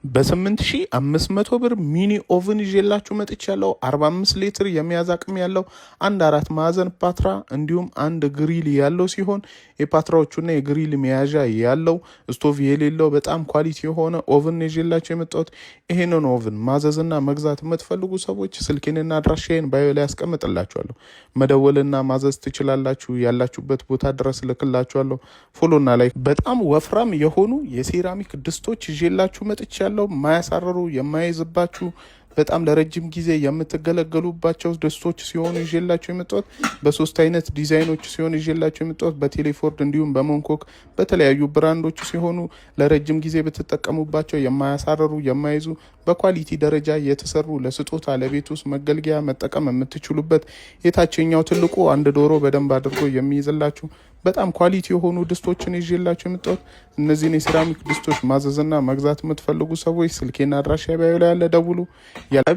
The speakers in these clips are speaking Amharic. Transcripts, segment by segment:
በ8500 ብር ሚኒ ኦቭን ይዤላችሁ መጥቻለሁ። 45 ሊትር የሚያዝ አቅም ያለው አንድ 4 ማዕዘን ፓትራ እንዲሁም አንድ ግሪል ያለው ሲሆን የፓትራዎቹና የግሪል መያዣ ያለው ስቶቭ የሌለው በጣም ኳሊቲ የሆነ ኦቭን ይዤላችሁ የመጣሁት። ይሄንን ኦቭን ማዘዝና መግዛት የምትፈልጉ ሰዎች ስልኬንና አድራሻዬን ባዮ ላይ ያስቀምጥላችኋለሁ። መደወልና ማዘዝ ትችላላችሁ። ያላችሁበት ቦታ ድረስ ልክላችኋለሁ። ፎሎና ላይ በጣም ወፍራም የሆኑ የሴራሚክ ድስቶች ይዤላችሁ መጥቻለሁ። ማያሳረሩ የማይዝባችሁ በጣም ለረጅም ጊዜ የምትገለገሉባቸው ድስቶች ሲሆኑ ይዤላችሁ የመጣሁት በሶስት አይነት ዲዛይኖች ሲሆኑ ይዤላችሁ የመጣሁት በቴሌፎርድ እንዲሁም በሞንኮክ በተለያዩ ብራንዶች ሲሆኑ ለረጅም ጊዜ ብትጠቀሙባቸው የማያሳረሩ የማይዙ በኳሊቲ ደረጃ የተሰሩ ለስጦታ ለቤት ውስጥ መገልገያ መጠቀም የምትችሉበት የታችኛው ትልቁ አንድ ዶሮ በደንብ አድርጎ የሚይዝላችሁ በጣም ኳሊቲ የሆኑ ድስቶችን ይዤላችሁ የመጣሁት። እነዚህን የሴራሚክ ድስቶች ማዘዝና መግዛት የምትፈልጉ ሰዎች ስልኬና አድራሻ ባዮ ላይ ያለ ደውሉ።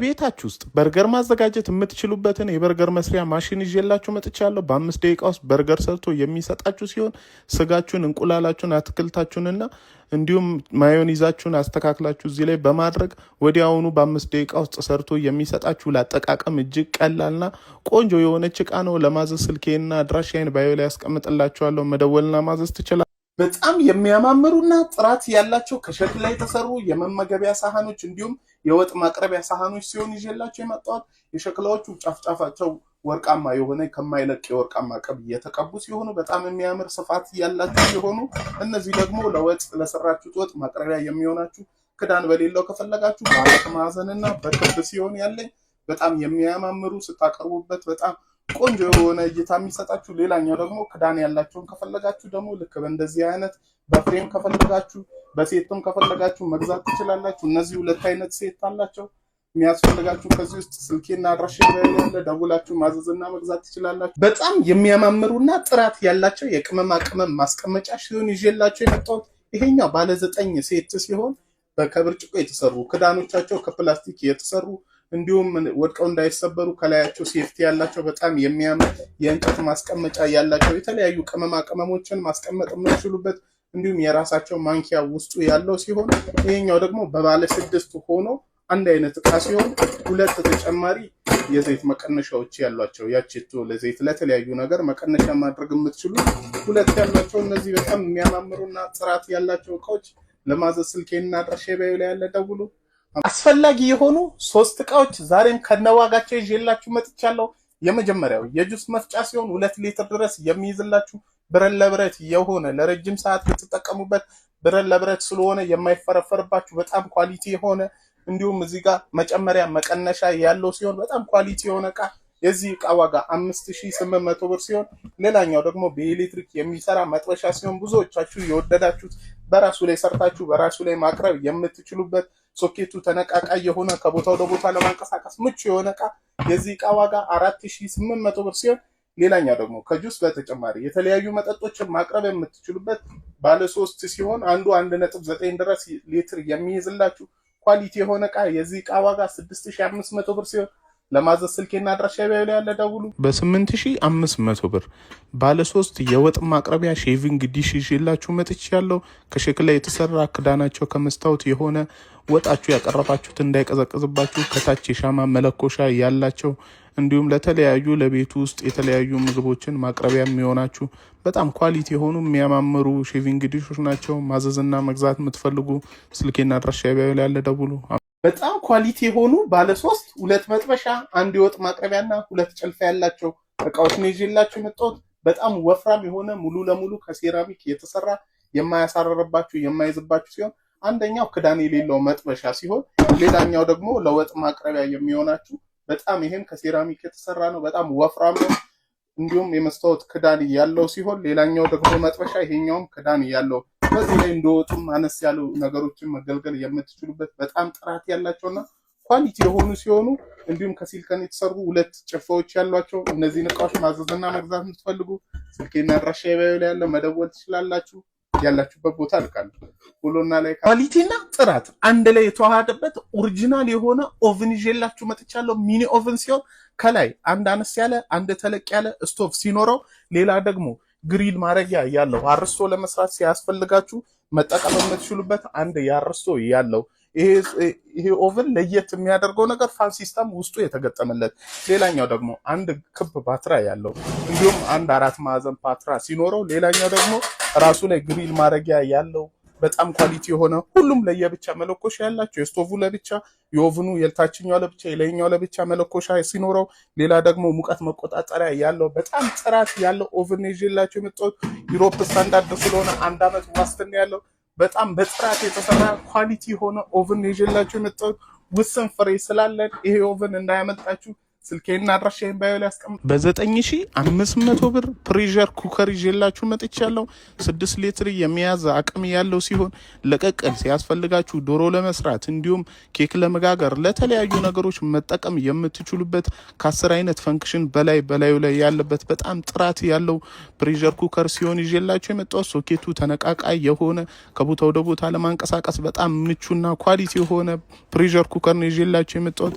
ቤታችሁ ውስጥ በርገር ማዘጋጀት የምትችሉበትን የበርገር መስሪያ ማሽን ይዤላችሁ መጥቻለሁ። በ5 ደቂቃ ውስጥ በርገር ሰርቶ የሚሰጣችሁ ሲሆን ስጋችሁን፣ እንቁላላችሁን፣ አትክልታችሁንና እንዲሁም ማዮኒዛችሁን አስተካክላችሁ እዚህ ላይ በማድረግ ወዲያውኑ በ5 ደቂቃ ውስጥ ሰርቶ የሚሰጣችሁ ለአጠቃቀም እጅግ ቀላልና ቆንጆ የሆነች እቃ ነው። ለማዘዝ ስልኬና አድራሻዬን ባዮ ላይ ያስቀምጥላችኋለሁ። መደወልና ማዘዝ ትችላላችሁ። በጣም የሚያማምሩና ጥራት ያላቸው ከሸክላ የተሰሩ የመመገቢያ ሳህኖች እንዲሁም የወጥ ማቅረቢያ ሳህኖች ሲሆን ይዤላችሁ የመጣሁት። የሸክላዎቹ ጫፍጫፋቸው ወርቃማ የሆነ ከማይለቅ የወርቃማ ቅብ የተቀቡ ሲሆኑ በጣም የሚያምር ስፋት ያላቸው ሲሆኑ እነዚህ ደግሞ ለወጥ ለሰራችሁት ወጥ ማቅረቢያ የሚሆናችሁ ክዳን በሌለው ከፈለጋችሁ በአራት ማዕዘንና በክብ ሲሆን ያለኝ በጣም የሚያማምሩ ስታቀርቡበት በጣም ቆንጆ የሆነ እይታ የሚሰጣችሁ። ሌላኛው ደግሞ ክዳን ያላቸውን ከፈለጋችሁ ደግሞ ልክ በእንደዚህ አይነት በፍሬም ከፈለጋችሁ በሴትም ከፈለጋችሁ መግዛት ትችላላችሁ። እነዚህ ሁለት አይነት ሴት አላቸው። የሚያስፈልጋችሁ ከዚህ ውስጥ ስልኬና አድራሻ ያለ ደውላችሁ ማዘዝና መግዛት ትችላላችሁ። በጣም የሚያማምሩና ጥራት ያላቸው የቅመማ ቅመም ማስቀመጫ ሲሆን ይዤላችሁ የመጣሁት። ይሄኛው ባለ 9 ሴት ሲሆን ከብርጭቆ የተሰሩ ክዳኖቻቸው ከፕላስቲክ የተሰሩ እንዲሁም ወድቀው እንዳይሰበሩ ከላያቸው ሴፍቲ ያላቸው በጣም የሚያምር የእንጨት ማስቀመጫ ያላቸው የተለያዩ ቅመማ ቅመሞችን ማስቀመጥ የምትችሉበት እንዲሁም የራሳቸው ማንኪያ ውስጡ ያለው ሲሆን ይሄኛው ደግሞ በባለ 6 ሆኖ አንድ አይነት እቃ ሲሆን ሁለት ተጨማሪ የዘይት መቀነሻዎች ያሏቸው ያቺቱ ለዘይት ለተለያዩ ነገር መቀነሻ ማድረግ የምትችሉ ሁለት ያሏቸው እነዚህ በጣም የሚያማምሩና ጥራት ያላቸው እቃዎች ለማዘዝ ስልኬና አድራሻ ባዮ ላይ ያለ ደውሉ። አስፈላጊ የሆኑ 3 እቃዎች ዛሬም ከነዋጋቸው ይዤላችሁ መጥቻለሁ። የመጀመሪያው የጁስ መፍጫ ሲሆን 2 ሊትር ድረስ የሚይዝላችሁ ብረት ለብረት የሆነ ለረጅም ሰዓት ልትጠቀሙበት ብረት ለብረት ስለሆነ የማይፈረፈርባችሁ በጣም ኳሊቲ የሆነ እንዲሁም እዚህ ጋር መጨመሪያ መቀነሻ ያለው ሲሆን በጣም ኳሊቲ የሆነ እቃ። የዚህ እቃ ዋጋ 5800 ብር ሲሆን ሌላኛው ደግሞ በኤሌክትሪክ የሚሰራ መጥበሻ ሲሆን ብዙዎቻችሁ የወደዳችሁት በራሱ ላይ ሰርታችሁ በራሱ ላይ ማቅረብ የምትችሉበት ሶኬቱ ተነቃቃይ የሆነ ከቦታ ወደ ቦታ ለማንቀሳቀስ ምቹ የሆነ እቃ። የዚህ እቃ ዋጋ 4800 ብር ሲሆን ሌላኛው ደግሞ ከጁስ በተጨማሪ የተለያዩ መጠጦችን ማቅረብ የምትችሉበት ባለ 3 ሲሆን አንዱ 1.9 ድረስ ሊትር የሚይዝላችሁ ኳሊቲ የሆነ እቃ። የዚህ እቃ ዋጋ 6500 ብር ሲሆን ለማዘዝ ስልኬና አድራሻ ባዮ ላይ ያለ ደውሉ። በ8500 ብር ባለ 3 የወጥ ማቅረቢያ ሼቪንግ ዲሽ ይዤላችሁ መጥቻለሁ። ከሸክላ የተሰራ ክዳናቸው ከመስታወት የሆነ ወጣችሁ ያቀረባችሁት እንዳይቀዘቅዝባችሁ ከታች የሻማ መለኮሻ ያላቸው እንዲሁም ለተለያዩ ለቤቱ ውስጥ የተለያዩ ምግቦችን ማቅረቢያ የሚሆናችሁ በጣም ኳሊቲ የሆኑ የሚያማምሩ ሼቪንግ ዲሾች ናቸው። ማዘዝና መግዛት የምትፈልጉ ስልኬና አድራሻ ባዮ ላይ ያለ ደውሉ። በጣም ኳሊቲ የሆኑ ባለ 3 2 መጥበሻ 1 የወጥ ማቅረቢያና 2 ጭልፋ ያላቸው እቃዎች ነው ይዤላችሁ የመጣሁት። በጣም ወፍራም የሆነ ሙሉ ለሙሉ ከሴራሚክ የተሰራ የማያሳረርባችሁ የማይዝባችሁ ሲሆን አንደኛው ክዳን የሌለው መጥበሻ ሲሆን ሌላኛው ደግሞ ለወጥ ማቅረቢያ የሚሆናችሁ በጣም ይሄም ከሴራሚክ የተሰራ ነው። በጣም ወፍራም ነው። እንዲሁም የመስታወት ክዳን ያለው ሲሆን ሌላኛው ደግሞ መጥበሻ ይሄኛውም ክዳን ያለው በዚህ ላይ እንደወጡም አነስ ያሉ ነገሮችን መገልገል የምትችሉበት በጣም ጥራት ያላቸውና ኳሊቲ የሆኑ ሲሆኑ እንዲሁም ከሲልከን የተሰሩ 2 ጭልፋዎች ያሏቸው እነዚህን እቃዎች ማዘዝና መግዛት የምትፈልጉ ስልኬና አድራሻ ባዮ ላይ ያለ መደወል ትችላላችሁ። ያላችሁበት ቦታ ልካለሁ። ሁሉና ላይ ኳሊቲና ጥራት አንድ ላይ የተዋሃደበት ኦሪጂናል የሆነ ኦቭን ይዤላችሁ መጥቻለሁ። ሚኒ ኦቭን ሲሆን ከላይ አንድ አነስ ያለ አንድ ተለቅ ያለ ስቶቭ ሲኖረው ሌላ ደግሞ ግሪል ማድረጊያ ያለው አርስቶ ለመስራት ሲያስፈልጋችሁ መጠቀም የምትችሉበት አንድ ያርስቶ ያለው ይሄ ኦቨን ለየት የሚያደርገው ነገር ፋን ሲስተም ውስጡ የተገጠመለት፣ ሌላኛው ደግሞ አንድ ክብ ባትራ ያለው እንዲሁም አንድ 4 ማዕዘን ፓትራ ሲኖረው፣ ሌላኛው ደግሞ ራሱ ላይ ግሪል ማድረጊያ ያለው በጣም ኳሊቲ የሆነ ሁሉም ለየብቻ መለኮሻ ያላቸው፣ የስቶቭ ለብቻ፣ የኦቭኑ የታችኛው ለብቻ፣ የላይኛው ለብቻ መለኮሻ ሲኖረው፣ ሌላ ደግሞ ሙቀት መቆጣጠሪያ ያለው በጣም ጥራት ያለው ኦቭን ይዤላችሁ የመጣሁት ዩሮፕ ስታንዳርድ ስለሆነ 1 ዓመት ዋስትና ያለው በጣም በጥራት የተሰራ ኳሊቲ የሆነ ኦቭን ይዤላችሁ የመጣሁት። ውስን ፍሬ ስላለን ይሄ ኦቭን እንዳያመልጣችሁ ስልኬና አድራሻዬን ባዮ ላይ አስቀምጥ። በ9500 ብር ፕሬሸር ኩከር ይዤላችሁ መጥቻለሁ። 6 ሊትር የሚያዝ አቅም ያለው ሲሆን ለቀቀል ሲያስፈልጋችሁ ዶሮ ለመስራት እንዲሁም ኬክ ለመጋገር ለተለያዩ ነገሮች መጠቀም የምትችሉበት ከ10 አይነት ፈንክሽን በላዩ ላይ ያለበት በጣም ጥራት ያለው ፕሬሸር ኩከር ሲሆን ይዤላችሁ የመጣው ሶኬቱ ተነቃቃይ የሆነ ከቦታ ወደ ቦታ ለማንቀሳቀስ በጣም ምቹና ኳሊቲ የሆነ ፕሬሸር ኩከር ነው ይዤላችሁ የመጣው።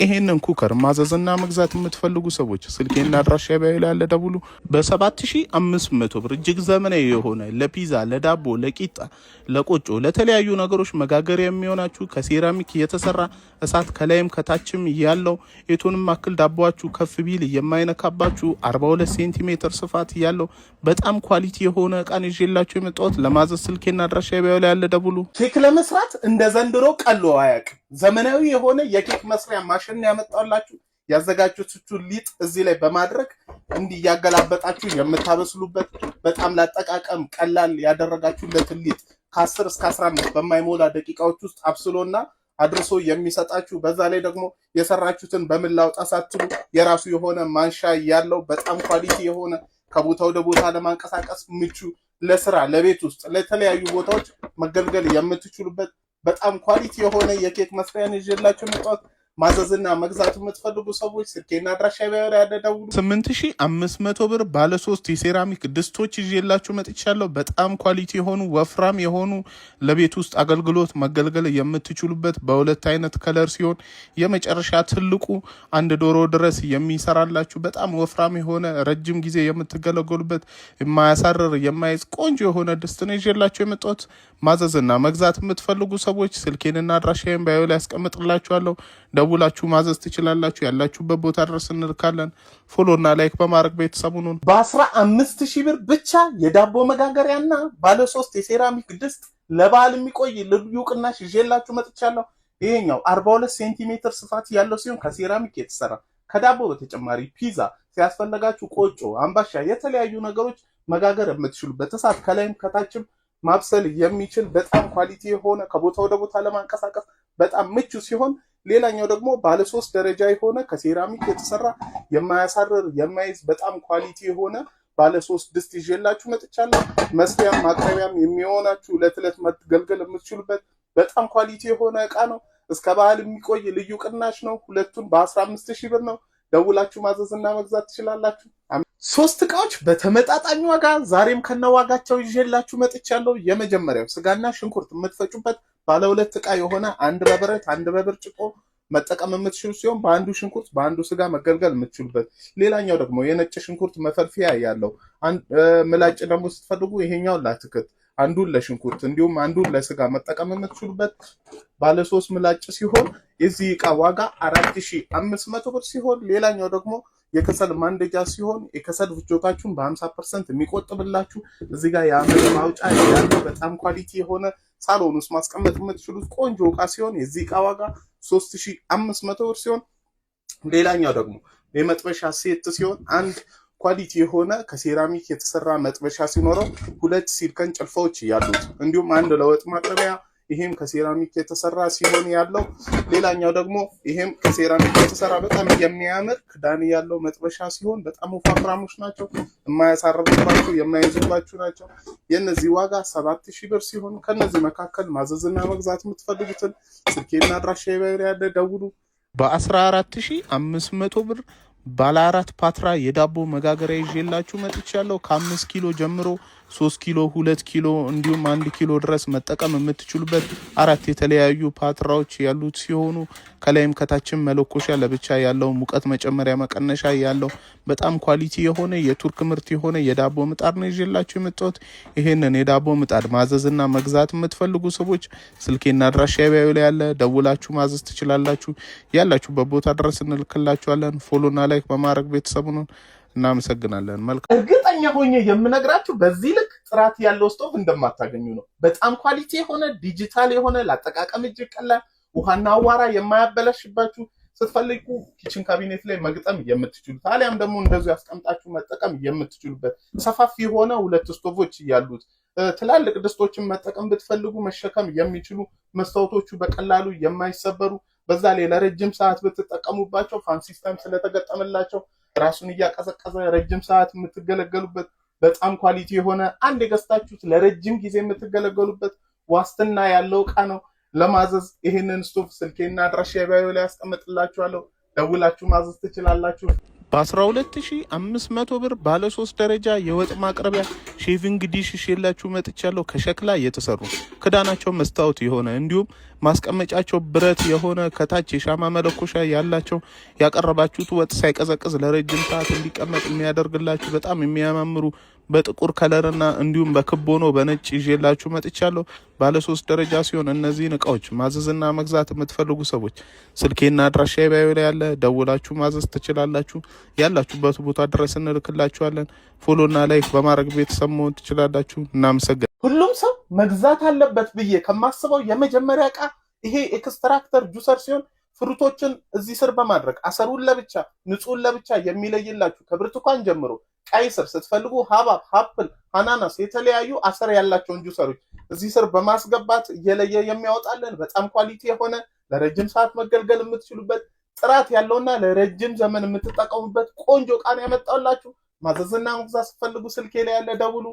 ይሄንን ኩከር ማዘዝና መግዛት የምትፈልጉ ሰዎች ስልኬና አድራሻ ባዮ ላይ ያለ ደውሉ። በ7500 ብር እጅግ ዘመናዊ የሆነ ለፒዛ፣ ለዳቦ፣ ለቂጣ፣ ለቆጮ፣ ለተለያዩ ነገሮች መጋገሪያ የሚሆናችሁ ከሴራሚክ የተሰራ እሳት ከላይም ከታችም ያለው የቱንም አክል ዳቦአችሁ ከፍ ቢል የማይነካባችሁ 42 ሴንቲሜትር ስፋት ያለው በጣም ኳሊቲ የሆነ እቃን ይዤላችሁ የመጣሁት። ለማዘዝ ስልኬና አድራሻ ባዮ ላይ ያለ ደውሉ። ኬክ ለመስራት እንደ ዘንድሮ ቀሎ አያውቅም። ዘመናዊ የሆነ የኬክ መስሪያ ማሽን ያመጣላችሁ። ያዘጋጁትን ሊጥ እዚህ ላይ በማድረግ እንዲያገላበጣችሁ የምታበስሉበት በጣም ላጠቃቀም ቀላል ያደረጋችሁለትን ሊጥ ከ10 እስከ 15 በማይሞላ ደቂቃዎች ውስጥ አብስሎና አድርሶ የሚሰጣችሁ። በዛ ላይ ደግሞ የሰራችሁትን በምን ላውጣ ሳትሉ የራሱ የሆነ ማንሻ ያለው በጣም ኳሊቲ የሆነ ከቦታ ወደ ቦታ ለማንቀሳቀስ ምቹ፣ ለስራ፣ ለቤት ውስጥ፣ ለተለያዩ ቦታዎች መገልገል የምትችሉበት በጣም ኳሊቲ የሆነ የኬክ መስሪያን ይዤላችሁ መጣሁት። ማዘዝና መግዛት የምትፈልጉ ሰዎች ስልኬና አድራሻ ባዮ ላይ ደውሉ። 8500 ብር ባለ 3 የሴራሚክ ድስቶች ይዤላችሁ መጥቻለሁ። በጣም ኳሊቲ የሆኑ ወፍራም የሆኑ ለቤት ውስጥ አገልግሎት መገልገል የምትችሉበት በሁለት አይነት ከለር ሲሆን የመጨረሻ ትልቁ አንድ ዶሮ ድረስ የሚሰራላችሁ በጣም ወፍራም የሆነ ረጅም ጊዜ የምትገለገሉበት የማያሳርር የማይዝ ቆንጆ የሆነ ድስት ነው ይዤላችሁ የመጣሁት። ማዘዝና መግዛት የምትፈልጉ ሰዎች ስልኬንና አድራሻዬን ባዮ ላይ ያስቀምጥላችኋለሁ። ደውላችሁ ማዘዝ ትችላላችሁ። ያላችሁበት ቦታ ድረስ እንልካለን። ፎሎና ላይክ በማድረግ ቤተሰቡን ሁኑ። በ15000 ብር ብቻ የዳቦ መጋገሪያና ባለ 3 የሴራሚክ ድስት ለበዓል የሚቆይ ልዩ ቅናሽ ይዤላችሁ መጥቻለሁ። ይሄኛው 42 ሴንቲሜትር ስፋት ያለው ሲሆን ከሴራሚክ የተሰራ ከዳቦ በተጨማሪ ፒዛ ሲያስፈልጋችሁ ቆጮ፣ አምባሻ፣ የተለያዩ ነገሮች መጋገር የምትችሉበት እሳት ከላይም ከታችም ማብሰል የሚችል በጣም ኳሊቲ የሆነ ከቦታ ወደ ቦታ ለማንቀሳቀስ በጣም ምቹ ሲሆን ሌላኛው ደግሞ ባለ 3 ደረጃ የሆነ ከሴራሚክ የተሰራ የማያሳርር የማይዝ በጣም ኳሊቲ የሆነ ባለ 3 ድስት ይዤላችሁ መጥቻለሁ። መስሪያም ማቅረቢያም የሚሆናችሁ ዕለት መገልገል የምትችሉበት በጣም ኳሊቲ የሆነ እቃ ነው። እስከ በዓል የሚቆይ ልዩ ቅናሽ ነው። ሁለቱን በ15000 ብር ነው። ደውላችሁ ማዘዝና መግዛት ትችላላችሁ። 3 እቃዎች በተመጣጣኝ ዋጋ ዛሬም ከነዋጋቸው ይዤላችሁ መጥቻለሁ። የመጀመሪያው ስጋና ሽንኩርት የምትፈጩበት ባለ 2 እቃ የሆነ አንድ በብረት አንድ በብርጭቆ መጠቀም የምትችሉ ሲሆን በአንዱ ሽንኩርት በአንዱ ስጋ መገልገል የምትችሉበት። ሌላኛው ደግሞ የነጭ ሽንኩርት መፈልፊያ ያለው ምላጭ ደግሞ ስትፈልጉ ይሄኛው ለአትክልት አንዱን ለሽንኩርት እንዲሁም አንዱን ለስጋ መጠቀም የምትችሉበት ባለ 3 ምላጭ ሲሆን የዚህ እቃ ዋጋ 4500 ብር ሲሆን ሌላኛው ደግሞ የከሰል ማንደጃ ሲሆን የከሰል ፍጆታችሁን በ50% የሚቆጥብላችሁ እዚህ ጋር የአመድ ማውጫ ያለው በጣም ኳሊቲ የሆነ ሳሎን ውስጥ ማስቀመጥ የምትችሉት ቆንጆ እቃ ሲሆን የዚህ እቃ ዋጋ 3500 ብር ሲሆን ሌላኛው ደግሞ የመጥበሻ ሴት ሲሆን አንድ ኳሊቲ የሆነ ከሴራሚክ የተሰራ መጥበሻ ሲኖረው 2 ሲልከን ጭልፋዎች ያሉት እንዲሁም አንድ ለወጥ ማቅረቢያ ይሄም ከሴራሚክ የተሰራ ሲሆን ያለው ሌላኛው ደግሞ ይሄም ከሴራሚክ የተሰራ በጣም የሚያምር ክዳን ያለው መጥበሻ ሲሆን በጣም ወፍራሞች ናቸው። የማያሳርሩባችሁ የማይዙባችሁ ናቸው። የነዚህ ዋጋ 7000 ብር ሲሆን ከነዚህ መካከል ማዘዝና መግዛት የምትፈልጉትን ስልኬና አድራሻ ያለ ደውሉ። በ14500 ብር ባለ 4 ፓትራ የዳቦ መጋገሪያ ይዤላችሁ መጥቻለሁ። ከ5 ኪሎ ጀምሮ 3 ኪሎ 2 ኪሎ እንዲሁም 1 ኪሎ ድረስ መጠቀም የምትችሉበት 4 የተለያዩ ፓትራዎች ያሉት ሲሆኑ ከላይም ከታችም መለኮሻ ለብቻ ያለው ሙቀት መጨመሪያ መቀነሻ ያለው በጣም ኳሊቲ የሆነ የቱርክ ምርት የሆነ የዳቦ ምጣድ ነው ይዤላችሁ የመጣሁት። ይሄንን የዳቦ ምጣድ ማዘዝና መግዛት የምትፈልጉ ሰዎች ስልኬና አድራሻ ባዮ ላይ ያለ ደውላችሁ ማዘዝ ትችላላችሁ። ያላችሁበት ቦታ ድረስ እንልክላችኋለን። ፎሎና ላይክ በማድረግ ቤተሰቡ ነው። እናመሰግናለን። መልካም። እርግጠኛ ሆኜ የምነግራችሁ በዚህ ልክ ጥራት ያለው ስቶቭ እንደማታገኙ ነው። በጣም ኳሊቲ የሆነ ዲጂታል የሆነ ለአጠቃቀም እጅግ ቀላል ውሃና አዋራ የማያበላሽባችሁ ስትፈልጉ ኪችን ካቢኔት ላይ መግጠም የምትችሉት አሊያም ደግሞ እንደዚህ ያስቀምጣችሁ መጠቀም የምትችሉበት ሰፋፊ የሆነ 2 ስቶቮች ያሉት ትላልቅ ድስቶችን መጠቀም ብትፈልጉ መሸከም የሚችሉ መስታወቶቹ በቀላሉ የማይሰበሩ በዛ ላይ ለረጅም ሰዓት ብትጠቀሙባቸው ፋን ሲስተም ስለተገጠመላቸው ራሱን እያቀዘቀዘ ረጅም ሰዓት የምትገለገሉበት በጣም ኳሊቲ የሆነ አንድ የገዝታችሁት ለረጅም ጊዜ የምትገለገሉበት ዋስትና ያለው ዕቃ ነው። ለማዘዝ ይሄንን ስቶቭ ስልኬና አድራሻ ባዮ ላይ አስቀምጥላችኋለሁ። ደውላችሁ ማዘዝ ትችላላችሁ። በ12500 ብር ባለ 3 ደረጃ የወጥ ማቅረቢያ ሼቪንግ ዲሽ ይዤላችሁ መጥቻለሁ። ከሸክላ የተሰሩ ክዳናቸው መስታወት የሆነ እንዲሁም ማስቀመጫቸው ብረት የሆነ ከታች የሻማ መለኮሻ ያላቸው ያቀረባችሁት ወጥ ሳይቀዘቅዝ ለረጅም ሰዓት እንዲቀመጥ የሚያደርግላችሁ በጣም የሚያማምሩ በጥቁር ከለርና እንዲሁም በክብ ሆኖ በነጭ ይዤላችሁ መጥቻለሁ። ባለ 3 ደረጃ ሲሆን እነዚህን እቃዎች ማዘዝና መግዛት የምትፈልጉ ሰዎች ስልኬና አድራሻ ባዮ ላይ ያለ ደውላችሁ ማዘዝ ትችላላችሁ። ያላችሁበት ቦታ ድረስ እንልክላችኋለን። ፎሎና ላይክ በማድረግ ቤተሰብ መሆን ትችላላችሁ። እናመሰግናለን። ሁሉም ሰው መግዛት አለበት ብዬ ከማስበው የመጀመሪያ ዕቃ ይሄ ኤክስትራክተር ጁሰር ሲሆን ፍሩቶችን እዚህ ስር በማድረግ አሰሩን ለብቻ ንጹህን ለብቻ የሚለይላችሁ ከብርቱካን ጀምሮ ቀይ ስር ስትፈልጉ ሐብሐብ፣ አፕል፣ አናናስ የተለያዩ አሰር ያላቸውን ጁሰሮች እዚህ ስር በማስገባት እየለየ የሚያወጣልን በጣም ኳሊቲ የሆነ ለረጅም ሰዓት መገልገል የምትችሉበት ጥራት ያለውና ለረጅም ዘመን የምትጠቀሙበት ቆንጆ ዕቃ ነው ያመጣሁላችሁ። ማዘዝና መግዛት ስትፈልጉ ስልኬ ላይ ያለ ደውሉ።